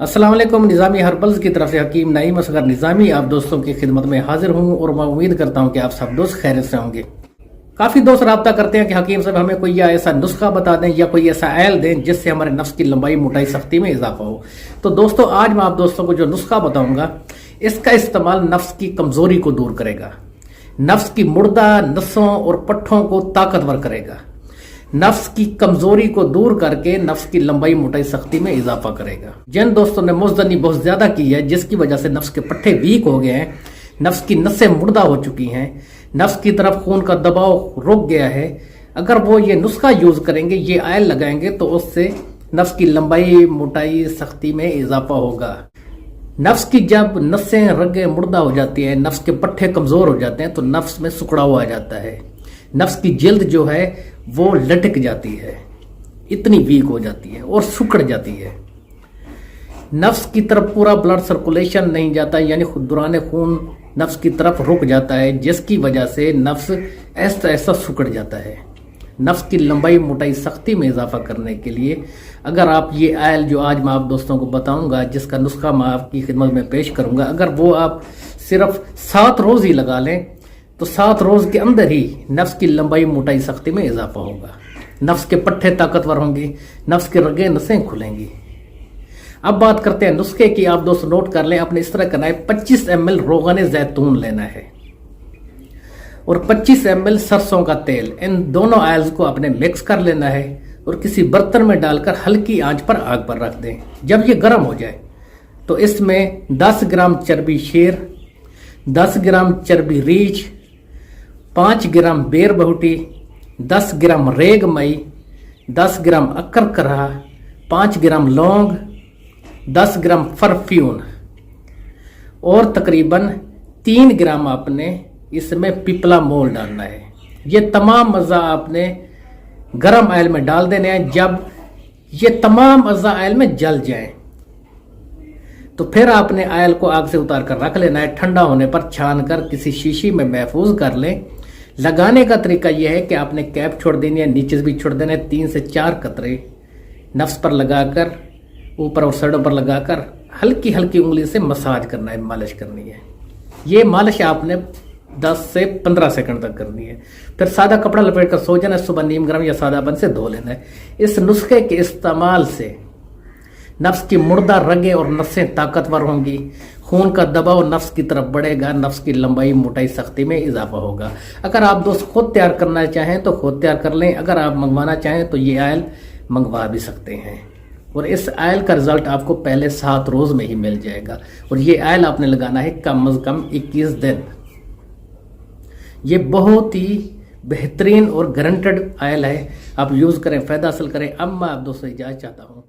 अस्सलाम वालेकुम। निज़ामी हर्बल्स की तरफ से हकीम नईम असगर निज़ामी आप दोस्तों की खिदमत में हाजिर हूँ और मैं उम्मीद करता हूँ कि आप सब दोस्त खैरियत से होंगे। काफ़ी दोस्त रब्ता करते हैं कि हकीम साहब हमें कोई ऐसा नुस्खा बता दें या कोई ऐसा ऐल दें जिससे हमारे नफ्स की लंबाई मोटाई सख्ती में इजाफा हो। तो दोस्तों आज मैं आप दोस्तों को जो नुस्खा बताऊंगा इसका इस्तेमाल नफ्स की कमजोरी को दूर करेगा, नफ्स की मुर्दा नसों और पट्ठों को ताकतवर करेगा, नफ्स की कमजोरी को दूर करके नफ्स की लंबाई मोटाई सख्ती में इजाफा करेगा। जिन दोस्तों ने मुज़्ज़नी बहुत ज्यादा की है जिसकी वजह से नफ्स के पट्टे वीक हो गए हैं, नफ्स की नसें मुर्दा हो चुकी हैं, नफ्स की तरफ खून का दबाव रुक गया है, अगर वो ये नुस्खा यूज करेंगे, ये आयल लगाएंगे तो उससे नफ्स की लंबाई मोटाई सख्ती में इजाफा होगा। नफ्स की जब नसें रगें मुर्दा हो जाती है, नफ्स के पट्टे कमजोर हो जाते हैं तो नफ्स में सुकड़ाव आ जाता है, नफ्स की जिल्द जो है वो लटक जाती है, इतनी वीक हो जाती है और सुकड़ जाती है। नफ्स की तरफ पूरा ब्लड सर्कुलेशन नहीं जाता, यानी दौरान खून नफ्स की तरफ रुक जाता है, जिसकी वजह से नफ्स ऐसा ऐसा सुकड़ जाता है। नफ्स की लंबाई मोटाई सख्ती में इजाफा करने के लिए अगर आप ये आयल जो आज मैं आप दोस्तों को बताऊंगा, जिसका नुस्खा मैं आपकी खिदमत में पेश करूंगा, अगर वो आप सिर्फ 7 रोज ही लगा लें तो 7 रोज के अंदर ही नफ्स की लंबाई मोटाई सख्ती में इजाफा होगा, नफ्स के पट्टे ताकतवर होंगे, नफ्स के रगे नसें खुलेंगी। अब बात करते हैं नुस्खे की। आप दोस्त नोट कर लें, आपने इस तरह करना है, 25 ml रोगन जैतून लेना है और 25 ml सरसों का तेल, इन दोनों आयल्स को आपने मिक्स कर लेना है और किसी बर्तन में डालकर हल्की आंच पर आग पर रख दें। जब ये गर्म हो जाए तो इसमें 10 ग्राम चर्बी शेर, 10 ग्राम चर्बी रीछ, 5 ग्राम बेर बहुटी, 10 ग्राम रेग मई, 10 ग्राम अक्कर करहा, 5 ग्राम लौंग, 10 ग्राम फरफ्यून और तकरीबन 3 ग्राम आपने इसमें पिपला मोल डालना है। ये तमाम अज़ा आपने गरम ऑयल में डाल देने हैं। जब ये तमाम अज़ा ऑयल में जल जाएं तो फिर आपने ऑयल को आग से उतार कर रख लेना है। ठंडा होने पर छान कर किसी शीशी में महफूज कर लें। लगाने का तरीका यह है कि आपने कैप छोड़ देनी है, नीचे भी छोड़ देना है। 3 से 4 कतरे नफ्स पर लगाकर, ऊपर और सड़ों पर लगाकर हल्की हल्की उंगली से मसाज करना है, मालिश करनी है। ये मालिश आपने 10 से 15 सेकंड तक करनी है। फिर सादा कपड़ा लपेट कर सो जाना है, सुबह नीम गर्म या सादा बन से धो लेना है। इस नुस्खे के इस्तेमाल से नफ्स की मुर्दा रगे और नसें ताकतवर होंगी, खून का दबाव नफ्स की तरफ बढ़ेगा, नफ्स की लंबाई मोटाई सख्ती में इजाफा होगा। अगर आप दोस्त खुद तैयार करना चाहें तो खुद तैयार कर लें, अगर आप मंगवाना चाहें तो ये आयल मंगवा भी सकते हैं और इस आयल का रिजल्ट आपको पहले 7 रोज में ही मिल जाएगा। और ये आयल आपने लगाना है कम अज कम 21 दिन। ये बहुत ही बेहतरीन और गारंटेड आयल है, आप यूज करें, फायदा हासिल करें। अब मैं आप दोस्तों इजाजत चाहता हूँ।